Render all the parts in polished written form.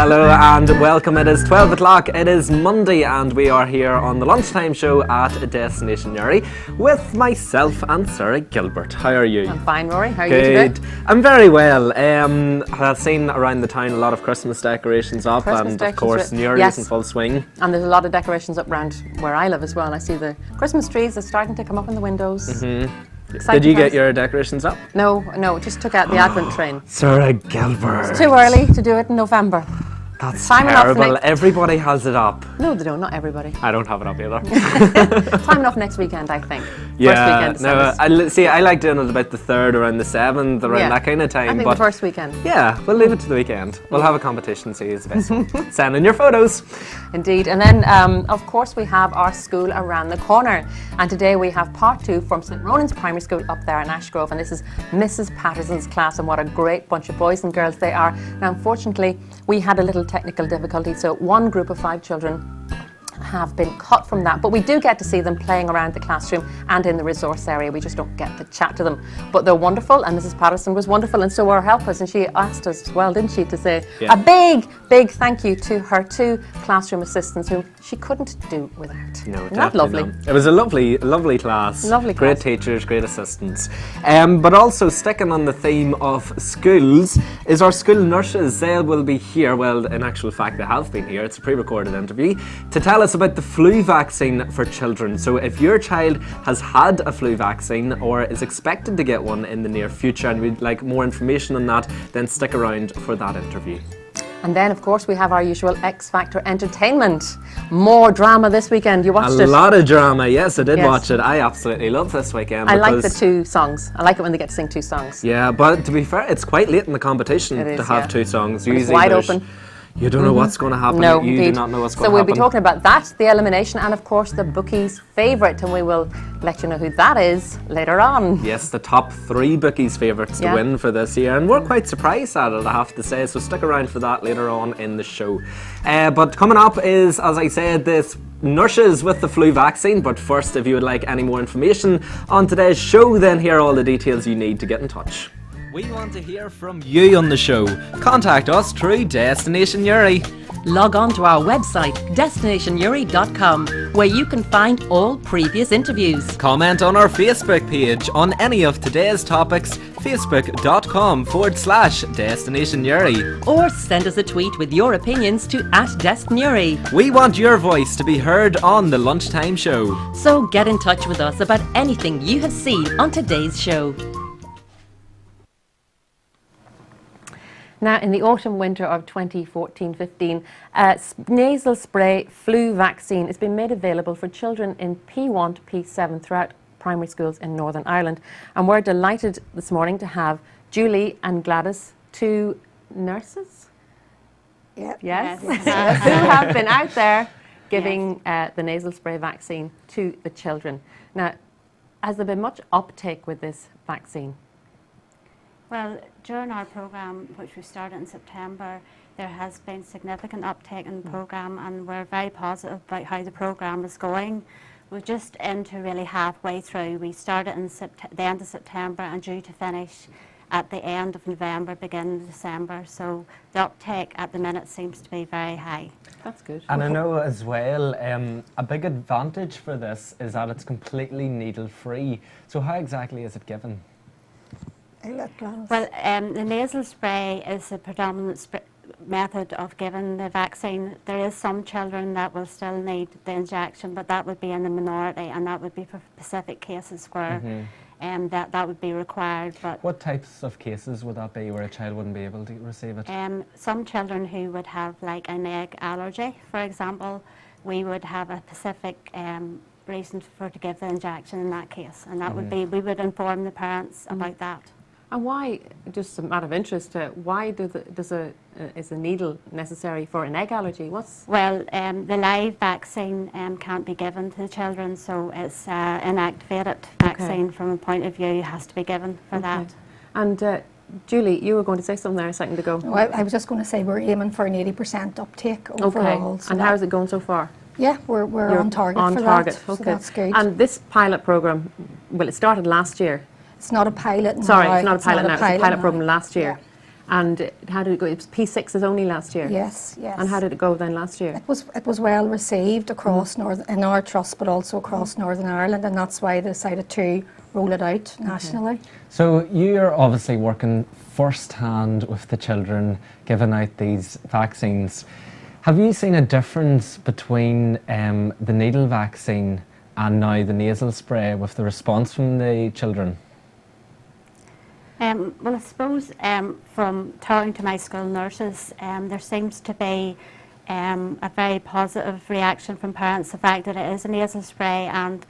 Hello and welcome. It is 12 o'clock. It is Monday and we are here on the Lunchtime show at Destination Newry with myself and Sarah Gilbert. How are you? I'm fine, Rory. How are Good. you today? I'm very well. I've seen around the town a lot of Christmas decorations up and of course Newry is in full swing. And there's a lot of decorations up around where I live as well. I see the Christmas trees are starting to come up in the windows. Did you get your decorations up? No, just took out the Advent train. Sarah Gilbert. It's too early to do it in November. That's terrible. Everybody has it up. No, they don't. Not everybody. I don't have it up either. Time enough next weekend, I think. Yeah. First weekend I like doing it about the 3rd, around the 7th, around that kind of time. I think the first weekend. Yeah, we'll leave it to the weekend. We'll have a competition, see who's the best one. Send in your photos. Indeed. And then, of course, we have our school around the corner. And today we have part 2 from St Ronan's Primary School up there in Ashgrove. And this is Mrs Patterson's class, and what a great bunch of boys and girls they are. Now, unfortunately, we had a little technical difficulty, so one group of 5 children have been cut from that, but we do get to see them playing around the classroom and in the resource area. We just don't get to chat to them, but they're wonderful, and Mrs Patterson was wonderful, and so were her helpers, and she asked us as well, didn't she, to say a big thank you to her 2 classroom assistants whom she couldn't do without. No, Isn't that lovely? Not. It was a lovely class. Lovely class. Great teachers, great assistants. But also sticking on the theme of schools is our school nurses. They will be here, well, in actual fact they have been here, it's a pre-recorded interview, to tell us about the flu vaccine for children. So if your child has had a flu vaccine or is expected to get one in the near future and we'd like more information on that, then stick around for that interview. And then, of course, we have our usual X Factor entertainment. More drama this weekend. You watched it? A lot of drama, yes, I did watch it. I absolutely love this weekend. I like the 2 songs. I like it when they get to sing 2 songs. Yeah, but to be fair, it's quite late in the competition to have 2 songs. Usually it's wide open. You don't know what's going to happen. No, you do not know what's going to happen. So we'll be talking about that, the elimination, and of course the bookies' favourite, and we will let you know who that is later on. Yes, the top 3 bookies' favourites to win for this year, and we're quite surprised at it, I have to say, so stick around for that later on in the show. But coming up is, as I said, this nurses with the flu vaccine. But first, if you would like any more information on today's show, then here are all the details you need to get in touch. We want to hear from you on the show. Contact us through Destination Newry. Log on to our website, destinationnewry.com, where you can find all previous interviews. Comment on our Facebook page on any of today's topics, facebook.com/Destination Newry. Or send us a tweet with your opinions to @DestNewry. We want your voice to be heard on the Lunchtime show. So get in touch with us about anything you have seen on today's show. Now, in the autumn-winter of 2014-15, nasal spray flu vaccine has been made available for children in P1 to P7 throughout primary schools in Northern Ireland. And we're delighted this morning to have Julie and Gladys, 2 nurses. Yes. Who have been out there giving the nasal spray vaccine to the children. Now, has there been much uptake with this vaccine? Well, during our programme, which we started in September, there has been significant uptake in the programme, and we're very positive about how the programme is going. We're just into really halfway through. We started in the end of September and due to finish at the end of November, beginning of December. So the uptake at the minute seems to be very high. That's good. And I know as well, a big advantage for this is that it's completely needle-free. So how exactly is it given? Well, the nasal spray is the predominant method of giving the vaccine. There is some children that will still need the injection, but that would be in the minority, and that would be for specific cases where that would be required. But what types of cases would that be where a child wouldn't be able to receive it? Some children who would have like an egg allergy, for example, we would have a specific reason to give the injection in that case, and that would be, we would inform the parents about that. And why, just a matter of interest, why is a needle necessary for an egg allergy? Well, the live vaccine can't be given to the children, so it's inactivated vaccine from a point of view has to be given for that. And Julie, you were going to say something there a second ago. Well, I was just going to say we're aiming for an 80% uptake overall. Okay. So and how is it going so far? Yeah, we're on target for that. So that's good. And this pilot programme, well, it started last year. It's not a pilot now. Sorry, it's not a pilot now. It was a pilot programme last year. And how did it go? It was P6s only last year. Yes, yes. And how did it go then last year? It was well received across in our trust, but also across Northern Ireland, and that's why they decided to roll it out nationally. So you're obviously working first-hand with the children, giving out these vaccines. Have you seen a difference between the needle vaccine and now the nasal spray with the response from the children? Well, I suppose from talking to my school nurses, there seems to be a very positive reaction from parents, the fact that it is a nasal spray, and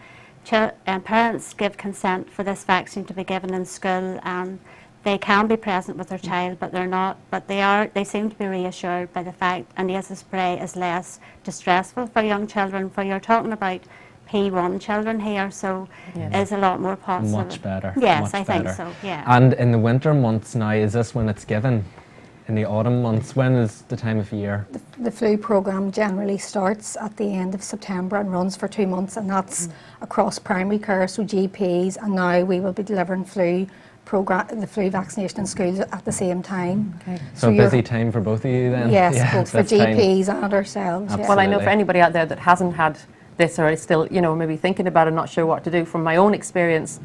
parents give consent for this vaccine to be given in school, and they can be present with their child, but they're not. But they seem to be reassured by the fact a nasal spray is less distressful for young children. For you're talking about P1 children here, so is a lot more positive. Much better. Yes, much I think better. so, yeah. And in the winter months now, is this when it's given? In the autumn months, when is the time of year? The flu programme generally starts at the end of September and runs for 2 months, and that's across primary care, so GPs, and now we will be delivering the flu vaccination in schools at the same time. Okay. So a busy time for both of you then? Yes, Yeah, both for this time. GPs and ourselves. Absolutely. Well, I know for anybody out there that hasn't had this or is still, maybe thinking about it, not sure what to do, from my own experience,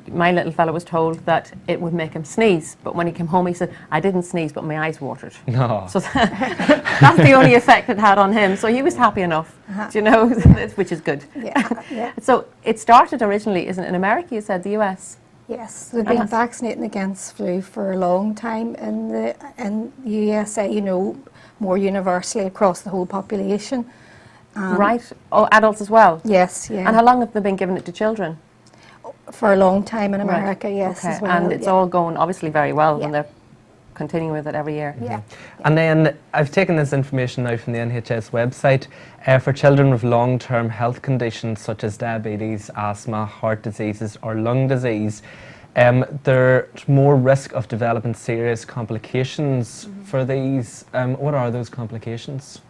my little fellow was told that it would make him sneeze, but when he came home he said, I didn't sneeze, but my eyes watered. No. So that's the only effect it had on him. So he was happy enough, which is good. Yeah. So it started originally, isn't it, in America, you said, the US? Yes, they've been vaccinating against flu for a long time in the USA, more universally across the whole population. Right? Oh, adults as well? Yes, yeah. And how long have they been giving it to children? For a long time in America, yes, Okay. as well. And it's all going obviously very well, Yeah. and they're continuing with it every year. Yeah. And then I've taken this information now from the NHS website. For children with long-term health conditions such as diabetes, asthma, heart diseases or lung disease, there's more risk of developing serious complications for these. What are those complications?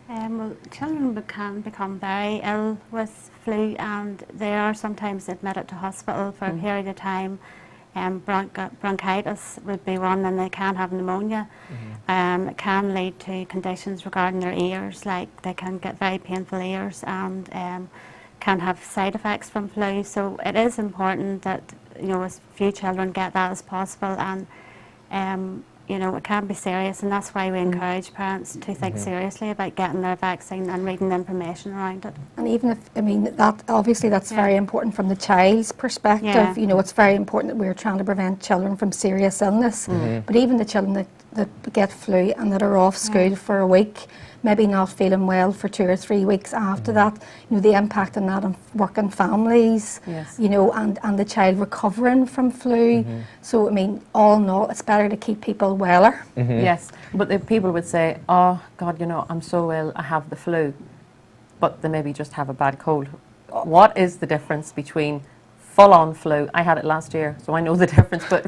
Well, children can become very ill with flu, and they are sometimes admitted to hospital for a period of time. Bronchitis would be one, and they can have pneumonia. It can lead to conditions regarding their ears, like they can get very painful ears and can have side effects from flu. So it is important that as few children get that as possible, and it can be serious, and that's why we encourage parents to think seriously about getting their vaccine and reading the information around it. And even if, that's very important from the child's perspective. Yeah. It's very important that we're trying to prevent children from serious illness. But even the children that get flu and that are off school for a week, maybe not feeling well for 2 or 3 weeks after that, the impact on that on working families, and the child recovering from flu. So, all in all, it's better to keep people weller. Yes, but the people would say, oh, God, I'm so ill, I have the flu, but they maybe just have a bad cold. What is the difference between full-on flu? I had it last year, so I know the difference, but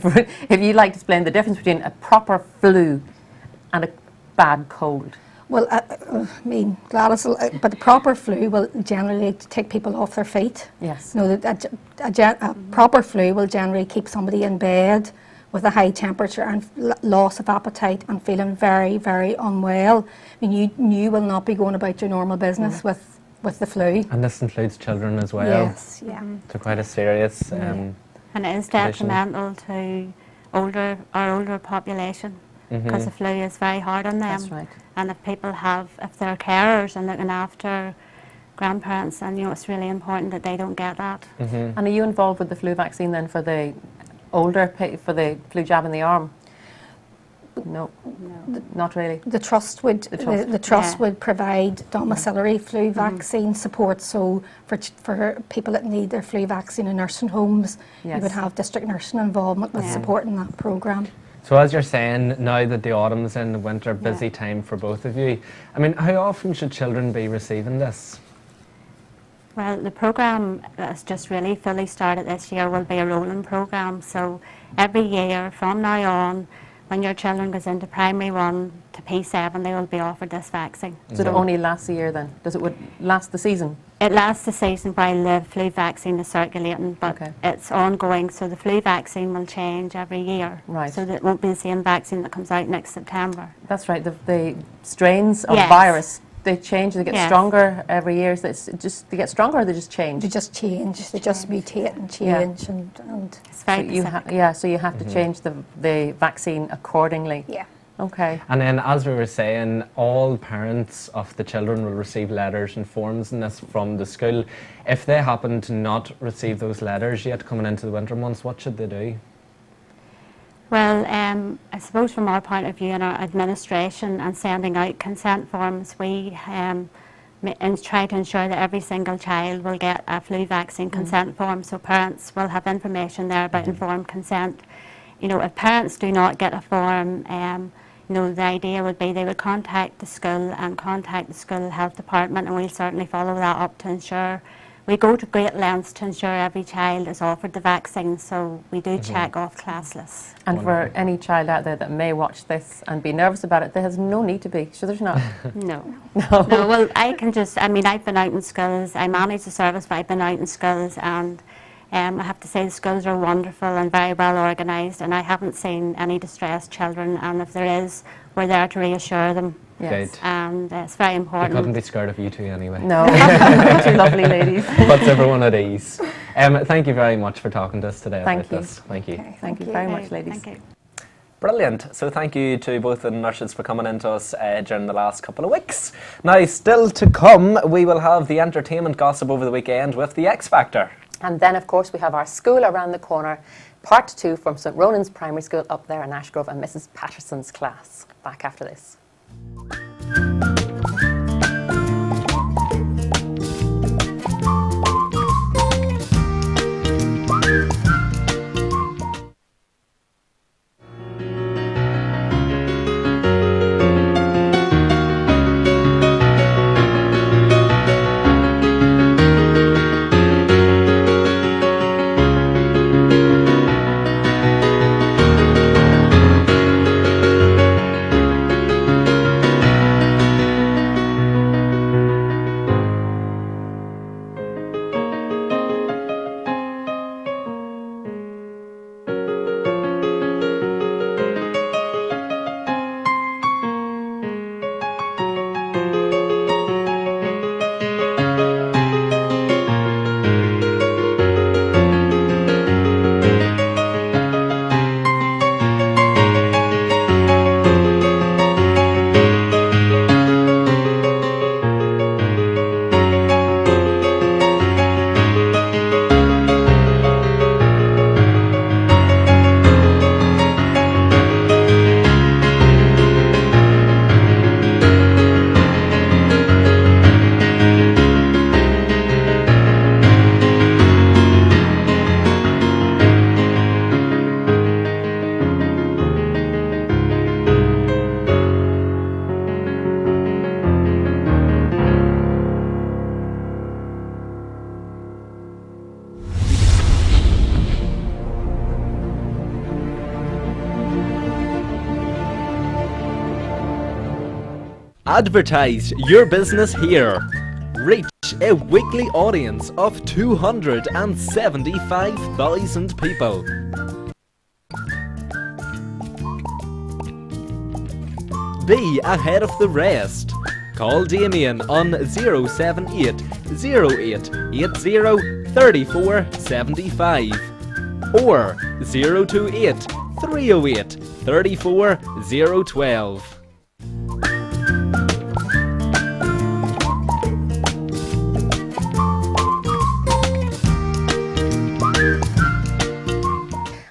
if you'd like to explain the difference between a proper flu and a bad cold. Well, Gladys, but the proper flu will generally take people off their feet. Yes. A proper flu will generally keep somebody in bed with a high temperature and loss of appetite and feeling very, very unwell. You will not be going about your normal business with the flu. And this includes children as well. Yes, yeah. So quite a serious And it is condition. detrimental to our older population, because the flu is very hard on them. That's right. And if they're carers and looking after grandparents, and it's really important that they don't get that. And are you involved with the flu vaccine then for the for the flu jab in the arm? No, not really. The trust would provide domiciliary flu vaccine support. So for people that need their flu vaccine in nursing homes, you would have district nursing involvement with supporting that programme. So as you're saying, now that the autumn's in, the winter, busy time for both of you. How often should children be receiving this? Well, the programme that's just really fully started this year will be a rolling programme. So every year from now on, when your children goes into primary 1 to P7, they will be offered this vaccine. So it only lasts a year then? Would last the season? it lasts the season while the flu vaccine is circulating, but it's ongoing, so the flu vaccine will change every year. Right. So that it won't be the same vaccine that comes out next September. That's right. The strains of Yes. virus, they change, they get Yes. stronger every year. So it's just, they get stronger or they just change? They just change, they just mutate and change, and It's So very you specific. so you have to change the vaccine accordingly. yeah. Okay. And then, as we were saying, all parents of the children will receive letters and forms and this from the school. If they happen to not receive those letters yet coming into the winter months, what should they do? Well, I suppose from our point of view in our administration and sending out consent forms, we and try to ensure that every single child will get a flu vaccine consent form, so parents will have information there about informed consent. You know, if parents do not get a form, you know, the idea would be they would contact the school and contact the school health department, and we'll certainly follow that up to ensure. We go to great lengths to ensure every child is offered the vaccine, so we do check off class lists. And for any child out there that may watch this and be nervous about it, there has no need to be. So there's not. No. No, well, I can just, I mean, I've been out in schools, I manage the service, but I've been out in schools, and I have to say the schools are wonderful and very well organised, and I haven't seen any distressed children, and if there is, we're there to reassure them. Yes. Good. And it's very I important. couldn't be scared of you two anyway. No. Two lovely ladies. Puts everyone at ease. Thank you very much for talking to us today Thank about you. this. Thank you. Okay, Thank you very much, ladies. Thank you. Brilliant. So thank you to both the nurses for coming into us during the last couple of weeks. Now, still to come, we will have the entertainment gossip over the weekend with the X Factor. And then, of course, we have our school around the corner, part 2 from St Ronan's Primary School up there in Ashgrove and Mrs Patterson's class. Back after this. Advertise your business here. Reach a weekly audience of 275,000 people. Be ahead of the rest. Call Damien on 078 08 80 34 75 or 028 308 34 012.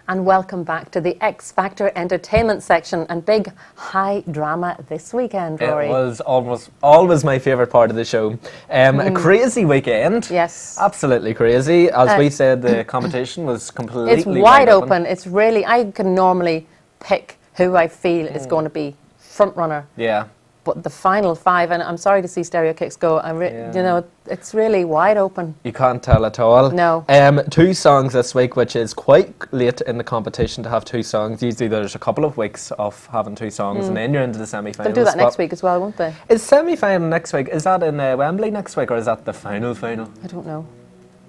And welcome back to the X Factor entertainment section, and big high drama this weekend, Rory. It was almost always my favourite part of the show. A crazy weekend. Yes. Absolutely crazy. As we said, the competition was completely It's wide open. It's really, I can normally pick who I feel is going to be front runner. Yeah. But the final 5, and I'm sorry to see Stereo Kicks go. You know, it's really wide open. You can't tell at all. No. 2 songs this week, which is quite late in the competition to have 2 songs. Usually there's a couple of weeks of having 2 songs, and then you're into the semi-finals. They'll do that next week as well, won't they? Is semi-final next week? Is that in Wembley next week, or is that the final? I don't know.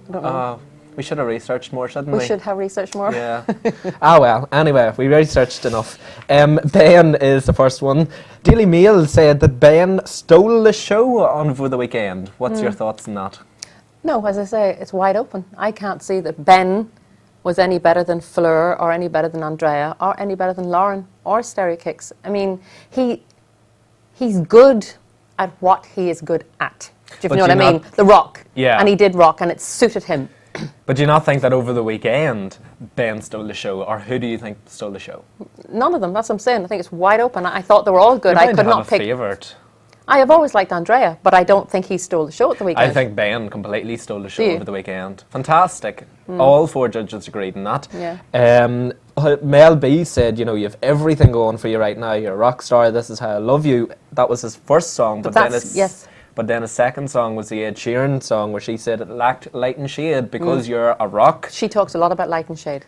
I don't know. We should have researched more, shouldn't we? We should have researched more. Yeah. Well, anyway, we researched enough. Ben is the first one. Daily Mail said that Ben stole the show over the weekend. What's your thoughts on that? No, as I say, it's wide open. I can't see that Ben was any better than Fleur or any better than Andrea or any better than Lauren or Stereo Kicks. I mean, he's good at what he is good at. Do you know what I mean? The rock. Yeah. And he did rock and it suited him. But do you not think that over the weekend Ben stole the show, or who do you think stole the show? None of them, that's what I'm saying. I think it's wide open. I thought they were all good. I could not pick. Favourite. I have always liked Andrea, but I don't think he stole the show at the weekend. I think Ben completely stole the show over the weekend. Fantastic. All 4 judges agreed on that. Yeah. Mel B said, you know, you have everything going for you right now. You're a rock star. This is how I love you. That was his first song, but then his second song was the Ed Sheeran song, where she said it lacked light and shade because you're a rock. She talks a lot about light and shade.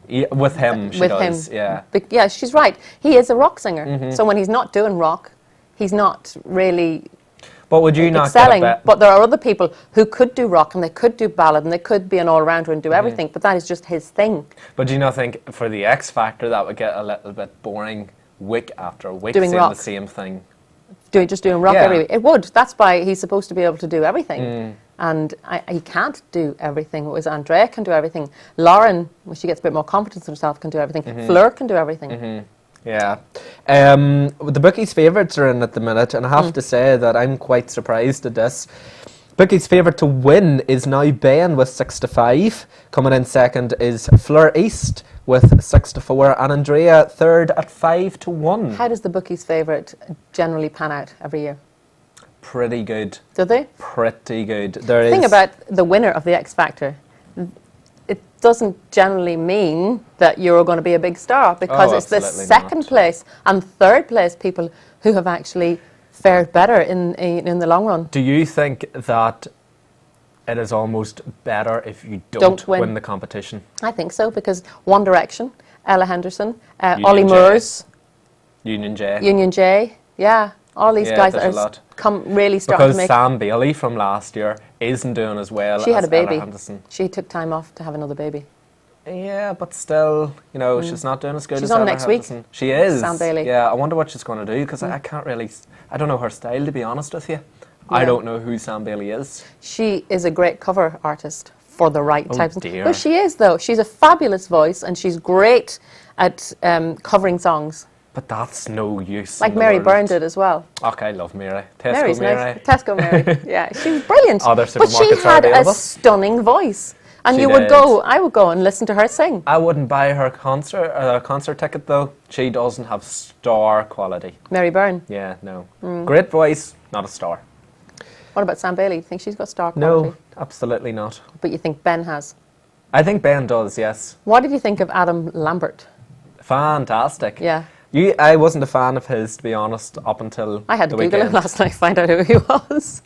Yeah, with him, she does. Yeah. Yeah, she's right. He is a rock singer. So when he's not doing rock, he's not really but would you not excelling. get a bit? But there are other people who could do rock and they could do ballad and they could be an all-rounder and do everything, but that is just his thing. But do you not think for the X Factor that would get a little bit boring week after week Doing saying rock. the same thing? Just doing rock every week. It would. That's why he's supposed to be able to do everything. And he can't do everything. Whereas Andrea can do everything. Lauren, when she gets a bit more confidence in herself, can do everything. Fleur can do everything. Yeah. The bookies' favourites are in at the minute, and I have to say that I'm quite surprised at this. Bookies' favourite to win is now Ben with 6-5. Coming in second is Fleur East with 6-4, and Andrea third at 5-1. How does the bookies' favourite generally pan out every year? Pretty good. Do they? Pretty good. The thing about the winner of the X Factor, it doesn't generally mean that you're going to be a big star, because it's the second place and third place people who have actually fared better in the long run. Do you think that it is almost better if you don't win the competition? I think so, because One Direction, Ella Henderson, Ollie Murs, Union J, yeah, all these guys that are really starting to make. Because Sam Bailey from last year isn't doing as well as she had a baby. Ella Henderson. She took time off to have another baby. Yeah, but still, you know, she's not doing as good as She's on Ella next Henderson. week. She is. Sam Bailey. Yeah, I wonder what she's going to do, because I can't really, I don't know her style, to be honest with you. I don't know who Sam Bailey is. She is a great cover artist for the right types. Dear. Well, she is, though. She's a fabulous voice, and she's great at covering songs. But that's no use. Like Mary Byrne did as well. Okay, I love Mary. Tesco Mary's Mary. nice. Tesco Mary. Yeah, she was brilliant. Other but she supermarkets are had available. a stunning voice. And She you would did. I would go and listen to her sing. I wouldn't buy her concert ticket, though. She doesn't have star quality. Mary Byrne. Yeah, no. Great voice, not a star. What about Sam Bailey? Do you think she's got star quality? No, absolutely not. But you think Ben has? I think Ben does, yes. What did you think of Adam Lambert? Fantastic. Yeah. I wasn't a fan of his, to be honest, up until I had to the Google him weekend. last night to find out who he was.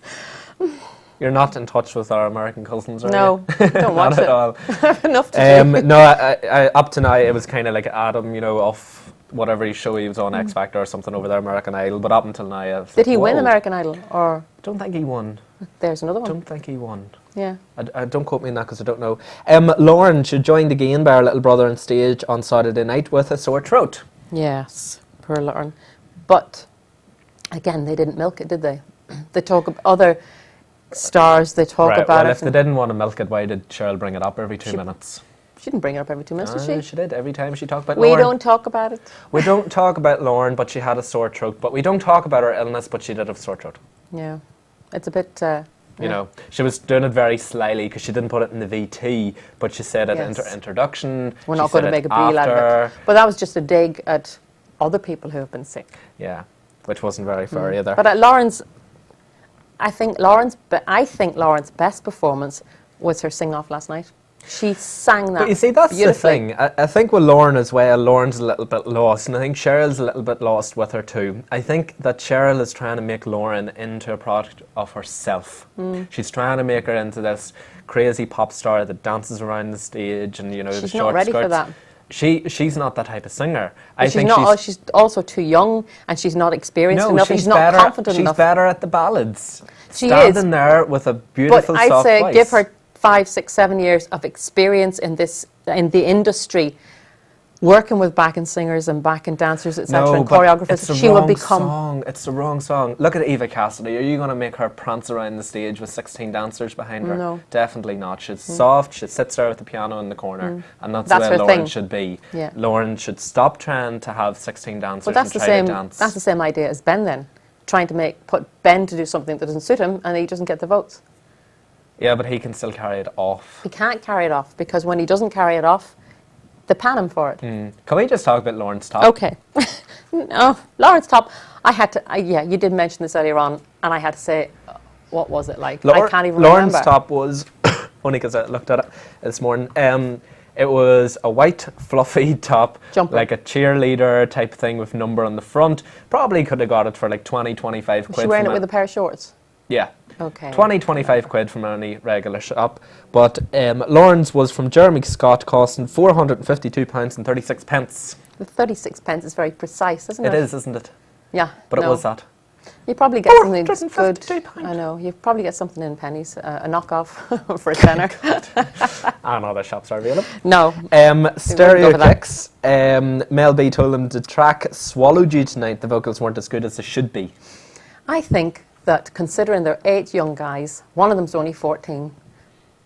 You're not in touch with our American cousins, are No, you? don't watch Not at all. Enough to do. No, I, up to now, it was kind of like Adam, you know, off whatever show he was on, X Factor or something over there, American Idol. But up until now, I was Did like, he win whoa. American Idol? Or Don't think he won. there's another one. Don't think he won. Yeah. I don't quote me on that because I don't know. Lauren, she joined again by her little brother on stage on Saturday night with a sore throat. Yes, poor Lauren. But again, they didn't milk it, did they? They talk about other stars. They talk Right, about well, it. if they didn't want to milk it, why did Cheryl bring it up every 2 minutes? She didn't bring it up every 2 minutes, did she? She did every time she talked about We Lauren. don't talk about it. We don't talk about Lauren, but she had a sore throat. But we don't talk about her illness, but she did have a sore throat. Yeah, it's a bit. You know, she was doing it very slyly because she didn't put it in the VT, but she said it in Yes. her introduction. We're she not going said to make it a bee out of after. it. But that was just a dig at other people who have been sick. Yeah, which wasn't very fair either. But Lauren's, I think Lauren's best performance was her sing-off last night. She sang that. But you see, that's the beautifully. thing. I think with Lauren as well, Lauren's a little bit lost, and I think Cheryl's a little bit lost with her too. I think that Cheryl is trying to make Lauren into a product of herself. She's trying to make her into this crazy pop star that dances around the stage and, you know, the She's short not ready skirts. for that. She's not that type of singer. I She's think not. She's also too young, and she's not experienced no, enough. she's She's not better. confident She's enough. better at the ballads. She Standing is. there with a beautiful, But I'd soft say voice. give her 5, 6, 7 years of experience in the industry, working with backing singers and backing dancers, etc., and but choreographers. it's the She will wrong become. song. It's the wrong song. Look at Eva Cassidy. Are you going to make her prance around the stage with 16 dancers behind her? No. Definitely not. She's soft. She sits there with the piano in the corner, and that's That's the way her Lauren thing. should be. Yeah. Lauren should stop trying to have 16 dancers But that's and the try same. to dance. That's the same idea as Ben then, trying to put Ben to do something that doesn't suit him, and he doesn't get the votes. Yeah, but he can still carry it off. He can't carry it off because when he doesn't carry it off, they pan him for it. Can we just talk about Lauren's top? Okay. No, Lawrence Top. I had to. Yeah, you did mention this earlier on, and I had to say, what was it like? I can't even Lauren's remember. top was funny because I looked at it this morning. It was a white fluffy top, Jumper. like a cheerleader type thing with number on the front. Probably could have got it for like 20, 25 Was quid. she wearing from it with a pair of shorts? Yeah. Okay. 20, 25 quid from any regular shop. But Lauren's was from Jeremy Scott, costing £452 and 36 pence. The 36 pence is very precise, isn't it? It is, isn't it? Yeah. But no. it was that. You probably get something good. £452. I know. You probably get something in pennies, a knockoff for a tenner. And other shops are available. No. Stereo go for that. Kicks. Mel B told them the track swallowed you tonight. The vocals weren't as good as they should be. I think that considering they're 8 young guys, one of them's only 14,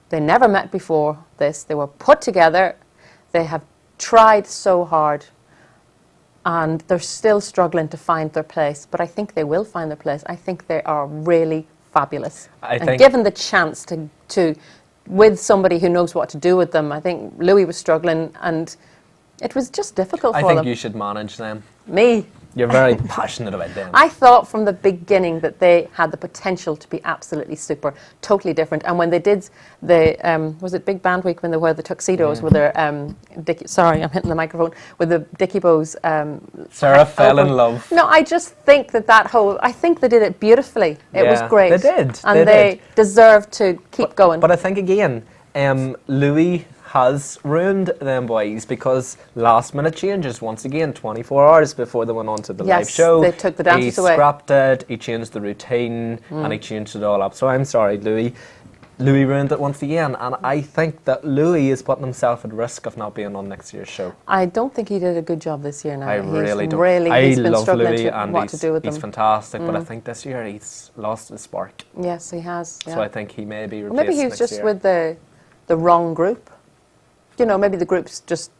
they never met before this, they were put together, they have tried so hard, and they're still struggling to find their place, but I think they will find their place. I think they are really fabulous. And given the chance to with somebody who knows what to do with them, I think Louis was struggling, and it was just difficult for them. I think you should manage them. Me? You're very passionate about them. I thought from the beginning that they had the potential to be absolutely super, totally different. And when they did the, was it Big Band Week when they wore the tuxedos with their, sorry, I'm hitting the microphone, with the Dickie Bows. Sarah fell in love. No, I just think I think they did it beautifully. It was great. They did. And they deserved to keep going. But I think again, Louis has ruined them boys because last minute changes once again 24 hours before they went on to the live show. They took the dancers away. He scrapped it, he changed the routine and he changed it all up. So I'm sorry, Louis. Louis ruined it once again, and I think that Louis is putting himself at risk of not being on next year's show. I don't think he did a good job this year now. I really don't. He's been love struggling Louis to and what to do with he's them. fantastic, but I think this year he's lost his spark. Yes, he has. Yeah. So I think he may be replaced Maybe he was next just year. with the wrong group. You know, maybe the groups just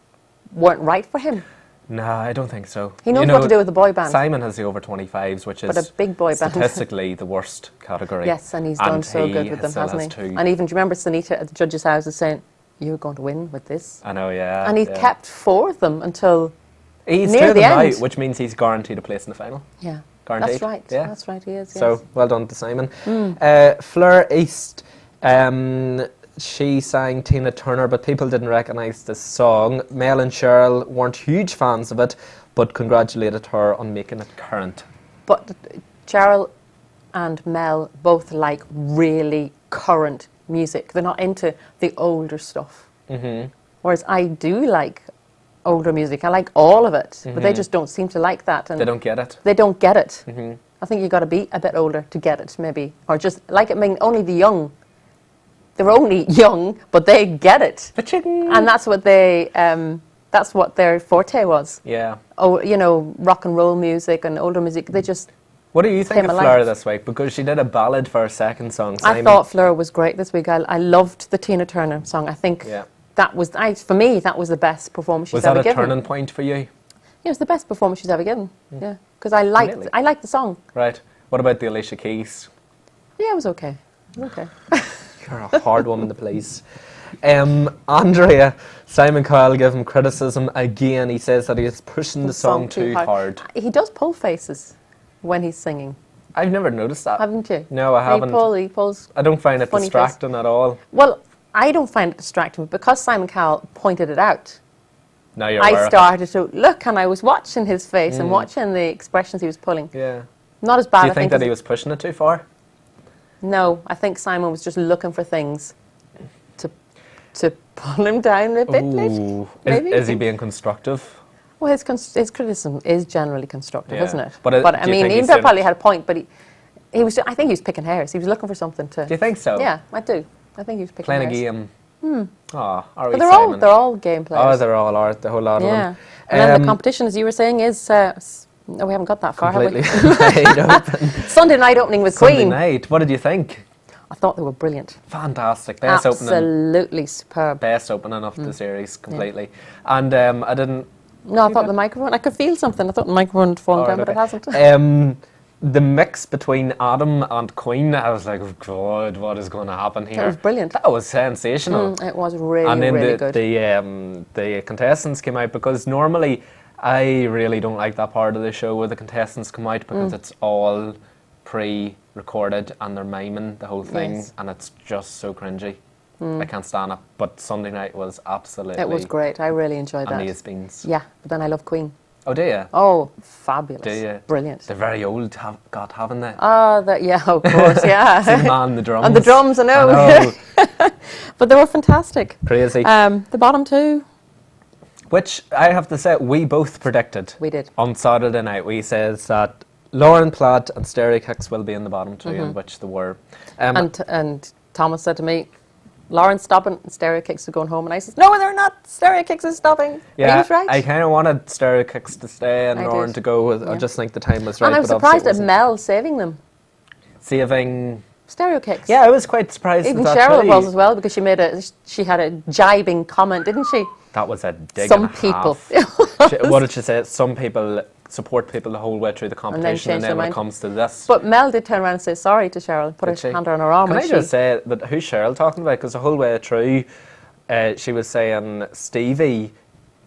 weren't right for him. No, I don't think so. He knows what to do with the boy band. Simon has the over 25s, which is a big boy band. statistically the worst category. Yes, and he's done so good with them, hasn't he? Two. And even, do you remember Sunita at the judge's house was saying, "You're going to win with this"? I know, yeah. And he kept 4 of them until he's near two the them end. now, which means he's guaranteed a place in the final. Yeah, Guaranteed. that's right. Yeah. That's right. He is. Yes. So well done to Simon. Fleur East. She sang Tina Turner, but people didn't recognise this song. Mel and Cheryl weren't huge fans of it, but congratulated her on making it current. But Cheryl and Mel both like really current music. They're not into the older stuff. Whereas I do like older music. I like all of it, but they just don't seem to like that. And They don't get it. They don't get it. I think you've got to be a bit older to get it, maybe. Or just like it. I mean, only the young. They're only young, but they get it. And that's what that's what their forte was. Yeah. Oh, you know, rock and roll music and older music. They just. What do you think came of alive. Fleur this week? Because she did a ballad for her second song, Simon. I thought Fleur was great this week. I loved the Tina Turner song. I think that was, for me, that was the best performance she's ever given. Was that a turning point for you? Yeah, it was the best performance she's ever given. Yeah, because I liked the song. Right. What about the Alicia Keys? Yeah, it was okay. Okay. You're a hard woman to please. Andrea, Simon Cowell gave him criticism again. He says that he is pushing the song too hard. He does pull faces when he's singing. I've never noticed that. Haven't you? No, I haven't. He pulls. I don't find it funny distracting at all. Well, I don't find it distracting because Simon Cowell pointed it out. Now you're aware I of it. started to look, and I was watching his face and watching the expressions he was pulling. Yeah. Not as bad. Do you I think think that as- he was pushing it too far? No, I think Simon was just looking for things to pull him down a bit. Ooh. Maybe. Is he being constructive? Well, his criticism is generally constructive, Yeah. isn't it? But, I do you mean, think Ian he's Bell doing probably it- had a point, but he was. I think he was picking hairs. He was looking for something to. Do you think so? Yeah, I do. I think he was picking Playing a hairs. game. Oh, are we But they're Simon? all game players. Oh, they're all art, the whole lot of yeah. them. And then the competition, as you were saying, is. No, we haven't got that far, completely have wide open. we? Sunday night opening with Sunday Queen. night. What did you think? I thought they were brilliant. Fantastic. Best opening. Absolutely superb. Best opening of the series completely. And I didn't. No, I thought the microphone. I could feel something. I thought the microphone had fallen down, but it hasn't. The mix between Adam and Queen, I was like, oh God, what is going to happen here? That was brilliant. That was sensational. It was really, And then really good. the contestants came out, because normally I really don't like that part of the show where the contestants come out, because it's all pre-recorded and they're miming the whole thing, Yes. and it's just so cringy. I can't stand it. But Sunday night was absolutely It was great. I really enjoyed that. amaze beans. Yeah, but then I love Queen. Oh, do you? Oh, fabulous. Do you? Brilliant. They're very old, haven't they? Yeah, of course, yeah. See the man on the drums. And the drums, I know. know. But they were fantastic. Crazy. The bottom two, Which I have to say, we both predicted. we did. On Saturday night, we said that Lauren Platt and Stereo Kicks will be in the bottom two, in which they were. And Thomas said to me, Lauren's stopping and Stereo Kicks are going home. And I said, no, they're not. Stereo Kicks is stopping. And he yeah, was right. I kind of wanted Stereo Kicks to stay and I Lauren did. to go. I Yeah. just think the time was right. and I was but obviously surprised it at wasn't. Mel saving them. Saving. Stereo Kicks. Yeah, I was quite surprised. Even at that Cheryl too. was as well, because she had a jibing comment, didn't she? That was a dig Some and a people. half. What did she say? Some people support people the whole way through the competition, change and then their when it mind. comes to this. But Mel did turn around and say sorry to Cheryl, put Did her she? hand on her arm. Can and I just say, but who's Cheryl talking about? Because the whole way through, she was saying, Stevie,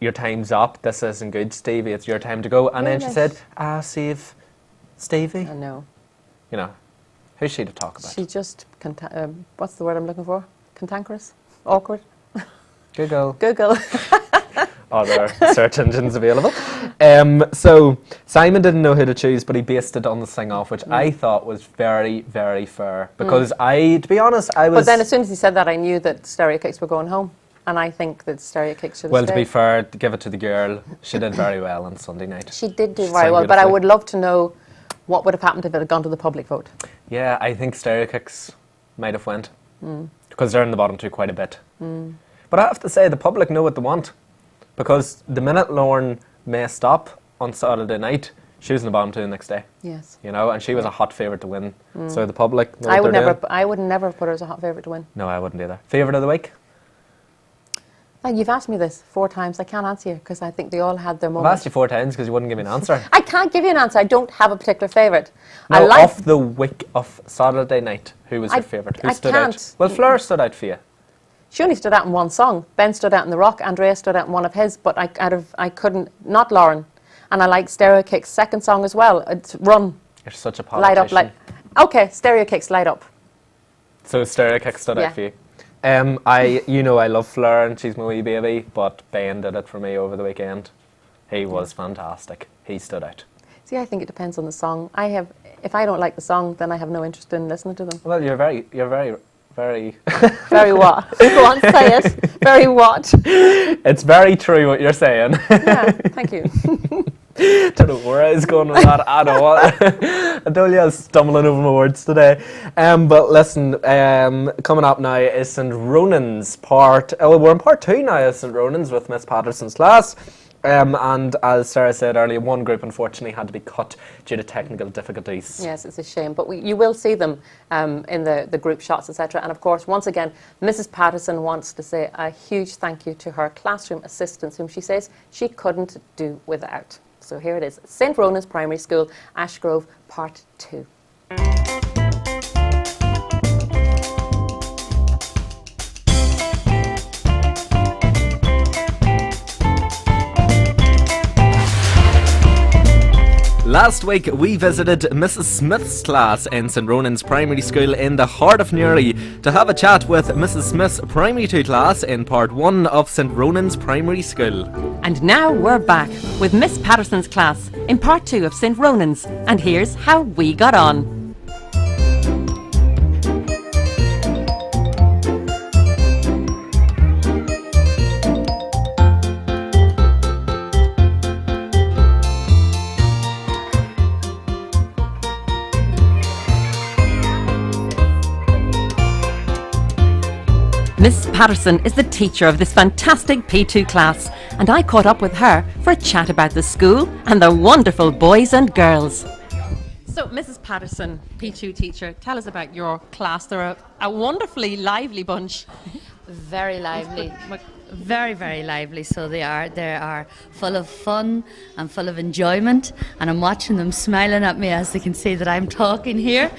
your time's up. This isn't good, Stevie. It's your time to go. And then she Really? said, save Stevie. I know. You know, who's she to talk about? She just, what's the word I'm looking for? Cantankerous? Awkward? Google. Google. Other search engines available. So Simon didn't know who to choose, but he based it on the sing-off, which I thought was very, very fair. Because to be honest, I was... But then as soon as he said that, I knew that Stereo Kicks were going home. And I think that Stereo Kicks should have Well, stayed. to be fair, to give it to the girl, she did very well on Sunday night. She did do She very sang well, but I beautifully. would love to know what would have happened if it had gone to the public vote. Yeah, I think Stereo Kicks might have went. Because they're in the bottom two quite a bit. But I have to say, the public know what they want. Because the minute Lauren messed up on Saturday night, she was in the bottom two the next day. Yes. You know, and she was a hot favourite to win. So the public know I what would they're never. doing. I would never have put her as a hot favourite to win. No, I wouldn't either. Favourite of the week? Like, you've asked me this 4 times. I can't answer you because I think they all had their I've moments. asked you 4 times because you wouldn't give me an answer. I can't give you an answer. I don't have a particular favourite. No, I like. off the week of Saturday night, who was your favourite? Who I stood out? can't. Well, Fleur stood out for you. She only stood out in one song. Ben stood out in The Rock. Andrea stood out in one of his. But I couldn't. Not Lauren. And I like Stereo Kicks' second song as well. It's Run. You're such a Light politician. up. Okay, Stereo Kicks, Light Up. So Stereo Kick stood Yeah. out for you. I love Fleur and she's my wee baby, but Ben did it for me over the weekend. He was fantastic. He stood out. See, I think it depends on the song. If I don't like the song, then I have no interest in listening to them. Well, you're very Very what? Go on, say it. Very what? it's very true what you're saying. Yeah, thank you. Don't know where I was going with that at all. I told you I was stumbling over my words today. But listen, coming up now is St. Ronan's part. We're in part 2 now of St. Ronan's with Miss Patterson's class. And as Sarah said earlier, one group unfortunately had to be cut due to technical difficulties. Yes, it's a shame, but you will see them in the group shots, etc. And of course, once again, Mrs. Patterson wants to say a huge thank you to her classroom assistants, whom she says she couldn't do without. So here it is, St. Ronan's Primary School, Ashgrove, Part 2. Last week we visited Mrs Smith's class in St Ronan's Primary School in the heart of Newry to have a chat with Mrs Smith's Primary 2 class in part 1 of St Ronan's Primary School. And now we're back with Miss Patterson's class in part 2 of St Ronan's, and here's how we got on. Miss Patterson is the teacher of this fantastic P2 class, and I caught up with her for a chat about the school and the wonderful boys and girls. So, Mrs Patterson, P2 teacher, tell us about your class. They're a wonderfully lively bunch. Very lively. Very, very lively. So they are full of fun and full of enjoyment, and I'm watching them smiling at me as they can see that I'm talking here.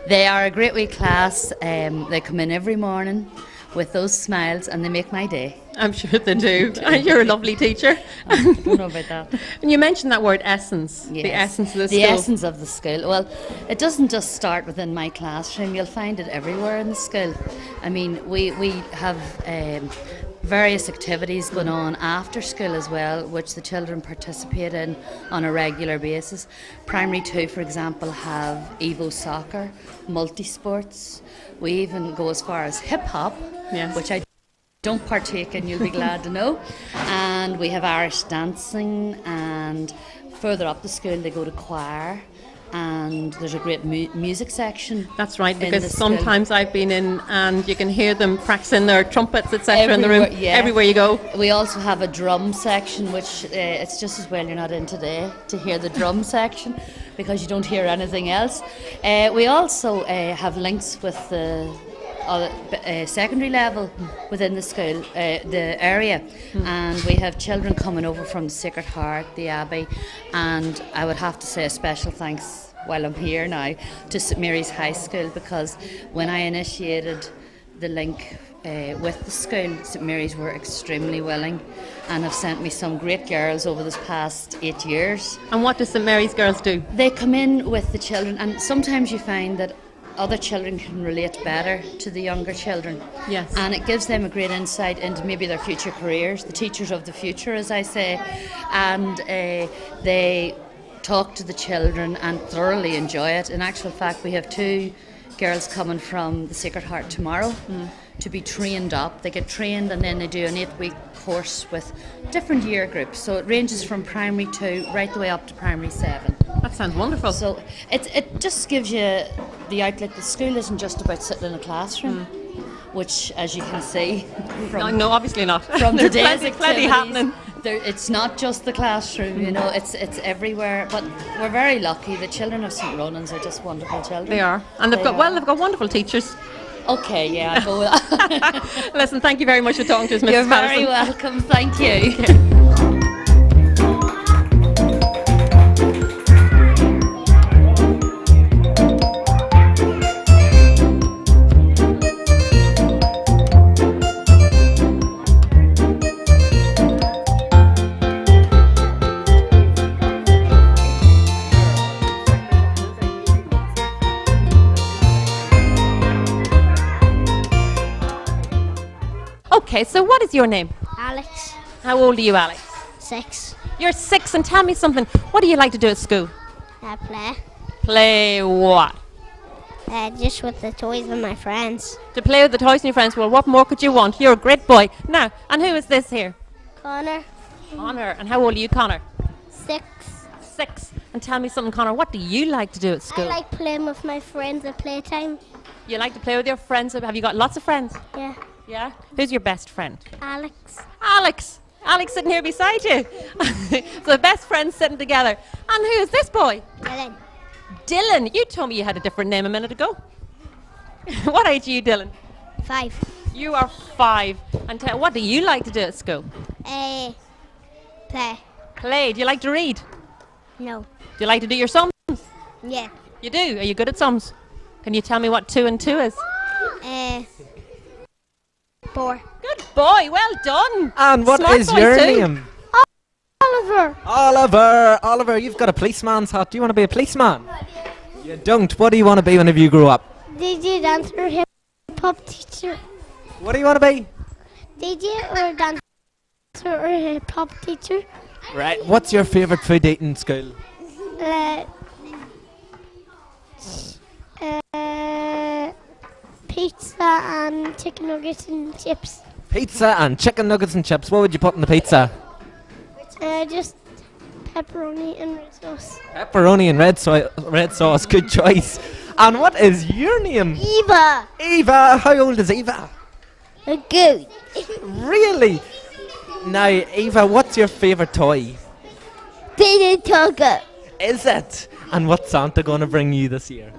They are a great wee class. They come in every morning with those smiles and they make my day. I'm sure they do. You're a lovely teacher. I don't know about that. And you mentioned that word essence, Yes. the essence of the The school. essence of the school. Well, it doesn't just start within my classroom. You'll find it everywhere in the school. I mean, we have various activities going on after school as well, which the children participate in on a regular basis. Primary 2, for example, have Evo soccer, multi-sports. We even go as far as hip-hop, Yes. which I don't partake in, you'll be glad to know. And we have Irish dancing, and further up the school they go to choir, and there's a great music section. That's right, in because the school. sometimes I've been in and you can hear them practicing their trumpets, etc. in the room, Everywhere, yeah. everywhere you go. We also have a drum section, which it's just as well you're not in today to hear the drum section, because you don't hear anything else. We also have links with the secondary level within the school, the area, and we have children coming over from the Sacred Heart, the Abbey, and I would have to say a special thanks while I'm here now to St Mary's High School, because when I initiated the link with the school, St Mary's were extremely willing and have sent me some great girls over this past 8 years. And what do St Mary's girls do? They come in with the children, and sometimes you find that other children can relate better to the younger children. Yes. And it gives them a great insight into maybe their future careers, the teachers of the future, as I say. And they talk to the children and thoroughly enjoy it. In actual fact, we have 2 girls coming from the Sacred Heart tomorrow to be trained up. They get trained and then they do an 8-week course with different year groups. So it ranges from primary 2 right the way up to primary 7. That sounds wonderful. So it just gives you the outlet. The school isn't just about sitting in a classroom, which, as you can see from, no, obviously not. from There's today's plenty activities, happening. it's not just the classroom, you know, it's everywhere. But we're very lucky. The children of St Ronan's are just wonderful children. They are. And they've got wonderful teachers. Okay, yeah, I'll go with that. Listen, thank you very much for talking to us, Mrs You're Patterson. very welcome. Thank you. Okay, so what is your name? Alex, How old are you, Alex? 6. You're 6, and tell me something. What do you like to do at school? Play. Play what? Just with the toys and my friends. To play with the toys and your friends. Well, what more could you want? You're a great boy. Now, and who is this here? Connor, Connor. And how old are you, Connor? 6. 6. And tell me something, Connor. What do you like to do at school? I like playing with my friends at playtime. You like to play with your friends? Have you got lots of friends? Yeah. Yeah? Who's your best friend? Alex, Alex. Alex sitting here beside you. So best friends sitting together. And who is this boy? Dylan, Dylan. You told me you had a different name a minute ago. What age are you, Dylan? 5. You are 5. And what do you like to do at school? Play. Play. Do you like to read? No. Do you like to do your sums? Yeah. You do? Are you good at sums? Can you tell me what 2 and 2 is? 4. Good boy. Well done. And what Smart is boy your too. name? Oliver. Oliver, you've got a policeman's hat. Do you want to be a policeman? You don't. What do you want to be whenever you grow up? DJ dancer or hip hop teacher? What do you want to be? DJ or dancer or hip hop teacher? Right. What's your favourite food to eat in school? Pizza and chicken nuggets and chips. Pizza and chicken nuggets and chips. What would you put in the pizza? Just pepperoni and red sauce. Pepperoni and red sauce. Good choice. And what is your name? Eva. Eva. How old is Eva? Good. Really? Now, Eva, what's your favourite toy? Baby Toga. Is it? And what's Santa going to bring you this year?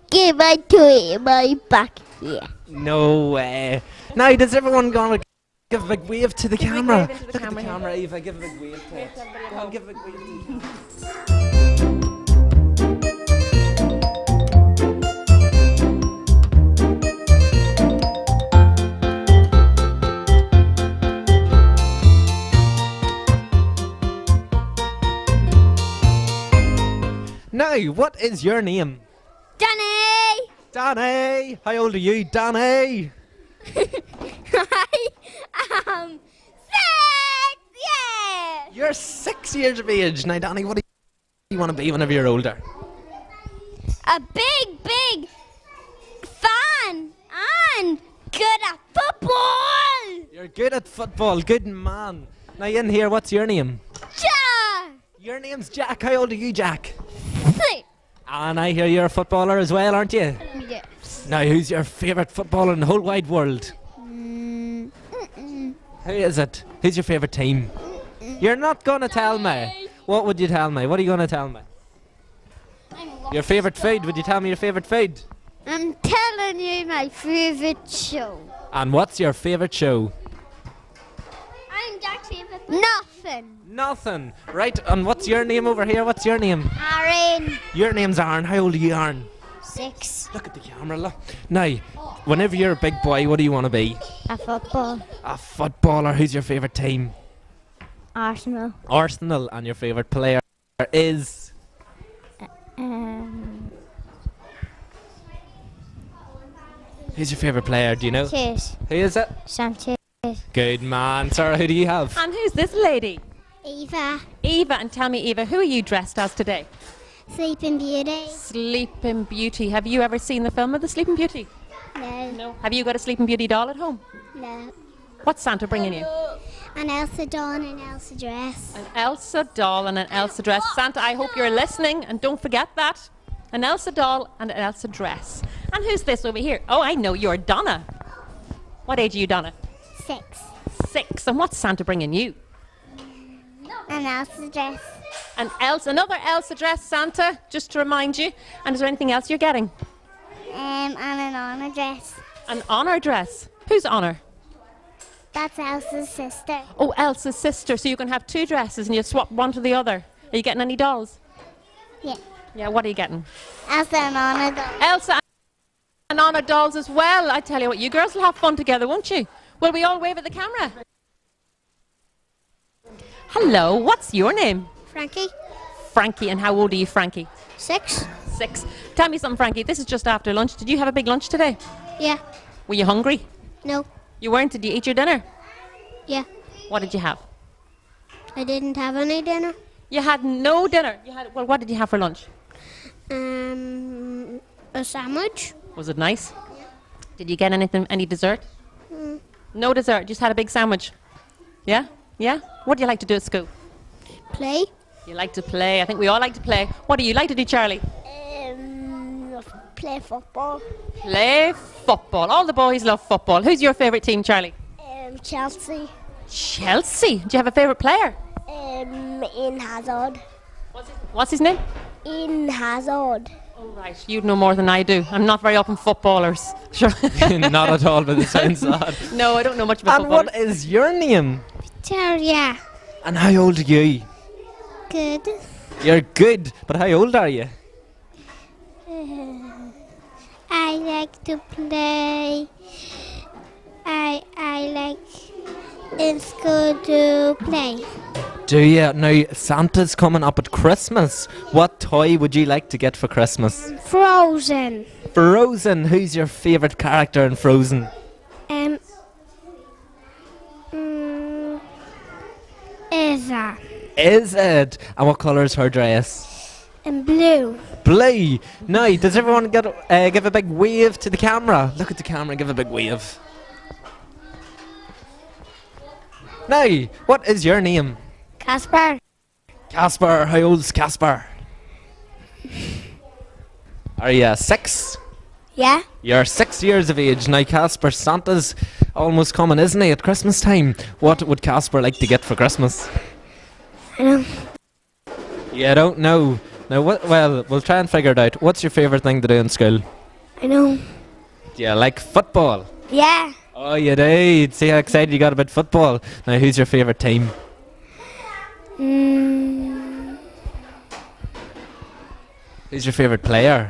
Give my toy in my back. Yeah. No way. Now, does everyone going to give a big wave to the camera? wave into the Look camera at the here. camera, Eva. Give a big wave to it. Go on, give a big wave to the camera. Now, what is your name? Danny. Danny! How old are you, Danny? I am 6. Yeah. You're 6 years of age. Now, Danny, what do you want to be whenever you're older? A big fan and good at football. You're good at football. Good man. Now, in here, what's your name? Ja. Your name's Jack. How old are you, Jack? 6. And I hear you're a footballer as well, aren't you? Yes. Now, who's your favourite footballer in the whole wide world? Who is it? Who's your favourite team? You're not going to tell me. What would you tell me? What are you going to tell me? Your favourite food? Would you tell me your favourite food? I'm telling you my favorite show. And what's your favourite show? I'm Jack's favorite. Nothing. Nothing. Right, and what's your name over here? What's your name? Aaron. Your name's Aaron. How old are you, Aaron? 6. Look at the camera, look. Now, whenever you're a big boy, what do you want to be? A football. A footballer. Who's your favourite team? Arsenal. Arsenal. And your favourite player is? Who's your favourite player? Do you know? Cheers. Who is it? Sanchez. Good man. Sarah, who do you have? And who's this lady? Eva. Eva, and tell me, Eva, who are you dressed as today? Sleeping Beauty. Sleeping Beauty. Have you ever seen the film of the Sleeping Beauty? No. No. Have you got a Sleeping Beauty doll at home? No. What's Santa bringing you? An Elsa doll and an Elsa dress. An Elsa doll and an Elsa dress. Santa, I hope you're listening, and don't forget that. An Elsa doll and an Elsa dress. And who's this over here? Oh, I know, you're Donna. What age are you, Donna? 6. 6. And what's Santa bringing you? An Elsa dress. Another Elsa dress, Santa, just to remind you. And is there anything else you're getting? And an Anna dress. An honor dress. Who's honor? That's Elsa's sister. Oh, Elsa's sister. So you can have 2 dresses and you swap one to the other. Are you getting any dolls? Yeah. Yeah, what are you getting? Elsa and Anna doll. Elsa and Anna dolls as well. I tell you what, you girls will have fun together, won't you? Will we all wave at the camera? Hello, what's your name? Frankie. Frankie, and how old are you, Frankie? 6. 6. Tell me something, Frankie. This is just after lunch. Did you have a big lunch today? Yeah. Were you hungry? No. You weren't? Did you eat your dinner? Yeah. What did you have? I didn't have any dinner. You had no dinner. Well, what did you have for lunch? A sandwich. Was it nice? Did you get any dessert? No dessert, just had a big sandwich. Yeah? Yeah? What do you like to do at school? Play. You like to play. I think we all like to play. What do you like to do, Charlie? Play football. Play football. All the boys love football. Who's your favourite team, Charlie? Chelsea. Chelsea. Do you have a favourite player? In Hazard. What's his name? In Hazard. Oh, right. You know more than I do. I'm not very up in footballers. Sure. Not at all, but it sounds sad. No, I don't know much about And footballers. what is your name? Victoria. And how old are you? Good. You're good, but how old are you? I like to play. I like in school to play. Do you? Now, Santa's coming up at Christmas. What toy would you like to get for Christmas? Frozen. Frozen. Who's your favourite character in Frozen? Isa. Is it? And what colour is her dress? And blue. Blue. Now, does everyone give a big wave to the camera? Look at the camera and give a big wave. Now, what is your name? Casper. Casper. How old's Casper? Are you 6? Yeah. You're 6 years of age. Now, Casper, Santa's almost coming, isn't he, at Christmas time? What would Casper like to get for Christmas? I know. You don't know. Now, well, we'll try and figure it out. What's your favourite thing to do in school? I know. Do you like football? Yeah. Oh, you do. See how excited you got about football. Now, who's your favourite team? Who's your favourite player?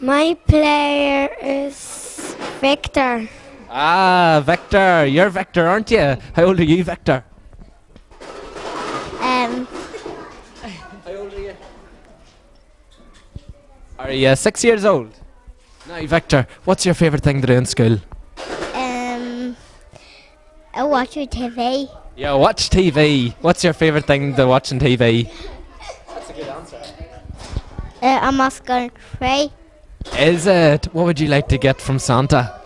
My player is Victor. Ah, Victor. You're Victor, aren't you? How old are you, Victor? How old are you? Are you 6 years old? Now, Victor, what's your favourite thing to do in school? I watch TV. Yeah, watch TV. What's your favourite thing to watch on TV? That's a good answer. I'm Oscar 3. Is it? What would you like to get from Santa?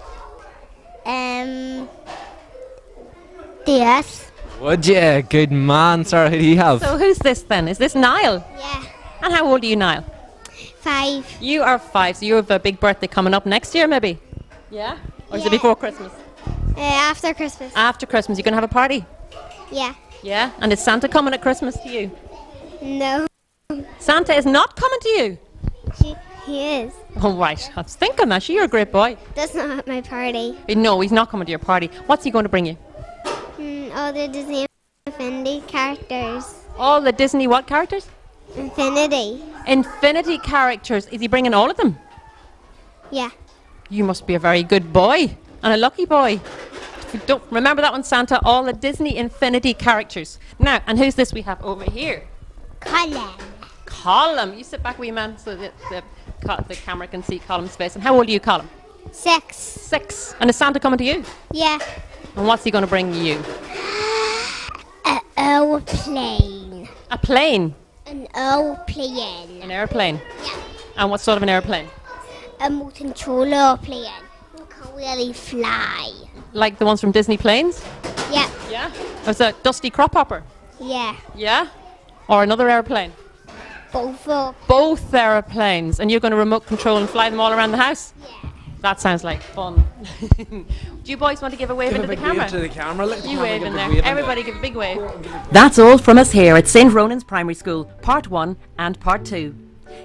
DS. Would you? Good man, sir. Who do you have? So who's this then? Is this Niall? Yeah. And how old are you, Niall? 5. You are 5, so you have a big birthday coming up next year, maybe? Yeah? Or is it Yeah. before Christmas? After Christmas. After Christmas, you're going to have a party? Yeah. Yeah? And is Santa coming at Christmas to you? No. Santa is not coming to you? He is. Oh, right. I was thinking that. You're a great boy. That's not at my party. No, he's not coming to your party. What's he going to bring you? All the Disney Infinity characters. All the Disney what characters? Infinity. Infinity characters. Is he bringing all of them? Yeah. You must be a very good boy and a lucky boy. Don't remember that one, Santa. All the Disney Infinity characters. Now, and who's this we have over here? Colin. Colum. You sit back, wee man, so that the camera can see Colum's face. And how old are you, Colum? 6. 6. And is Santa coming to you? Yeah. And what's he going to bring you? An airplane. A plane. An airplane. An airplane. Yeah. And what sort of an airplane? A Motorola plane. You can really fly. Like the ones from Disney Planes? Yeah. Yeah. Or is that Dusty Crop Hopper? Yeah. Yeah. Or another airplane? Both up. Both airplanes. And you're going to remote control and fly them all around the house? Yeah. That sounds like fun. Do you boys want to give a wave into the camera? Wave to the camera. Let the You camera wave give in a there. wave Everybody give a big wave. That's all from us here at St Ronan's Primary School, Part 1 and Part 2.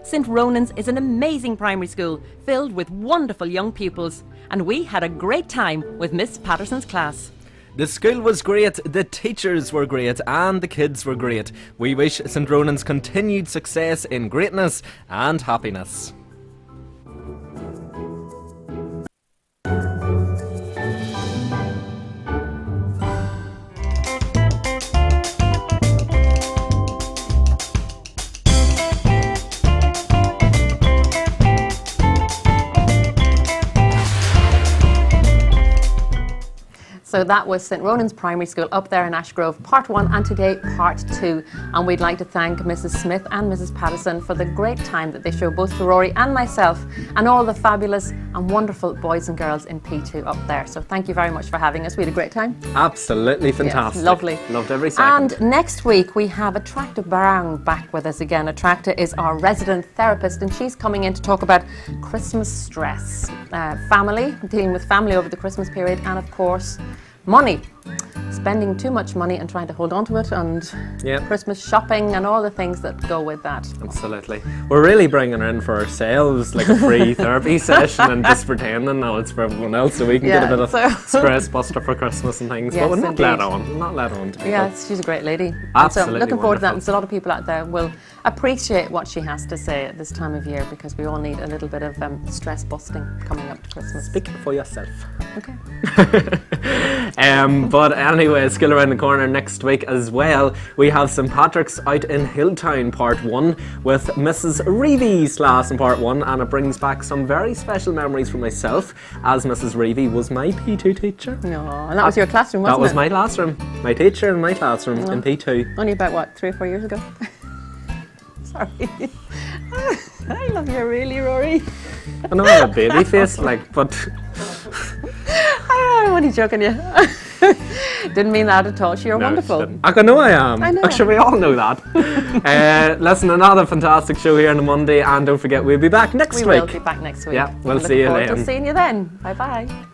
St Ronan's is an amazing primary school filled with wonderful young pupils, and we had a great time with Miss Patterson's class. The school was great, the teachers were great, and the kids were great. We wish St Ronan's continued success in greatness and happiness. So that was St Ronan's Primary School up there in Ashgrove, Part 1, and today Part 2. And we'd like to thank Mrs Smith and Mrs Patterson for the great time that they show both to Rory and myself and all the fabulous and wonderful boys and girls in P2 up there. So thank you very much for having us. We had a great time. Absolutely fantastic. Yes, lovely. Loved every second. And next week we have Attracta Brown back with us again. Attracta is our resident therapist, and she's coming in to talk about Christmas stress, family, dealing with family over the Christmas period, and of course money. spending too much money and trying to hold on to it, and Yeah. Christmas shopping and all the things that go with that. Absolutely. We're really bringing her in for ourselves, like a free therapy session, and just pretending now it's for everyone else, so we can get a bit of stress buster for Christmas and things. Yes, but we're not let indeed. on. Not let on to people. Yeah, she's a great lady. Absolutely And so looking forward to that. wonderful. And so a lot of people out there will appreciate what she has to say at this time of year, because we all need a little bit of stress busting coming up to Christmas. Speak for yourself. Okay. But anyway, Skill Around the Corner next week as well. We have St Patrick's out in Hilltown Part 1 with Mrs Reevy's class in Part 1, and it brings back some very special memories for myself, as Mrs Reevy was my P2 teacher. No, and that was your classroom, wasn't That was it? my classroom, my teacher in my classroom in P2. Only about, what, 3 or 4 years ago? Sorry. I love you really, Rory. I know I have a baby face, but I'm only joking you. Didn't mean that at all. You're no, wonderful. she didn't. I know I am. I know. Actually, we all know that. Listen, another fantastic show here on a Monday, and don't forget, we'll be back next We week. will be back next week. Yeah, we'll Looking see you forward then. to seeing you then. Bye bye.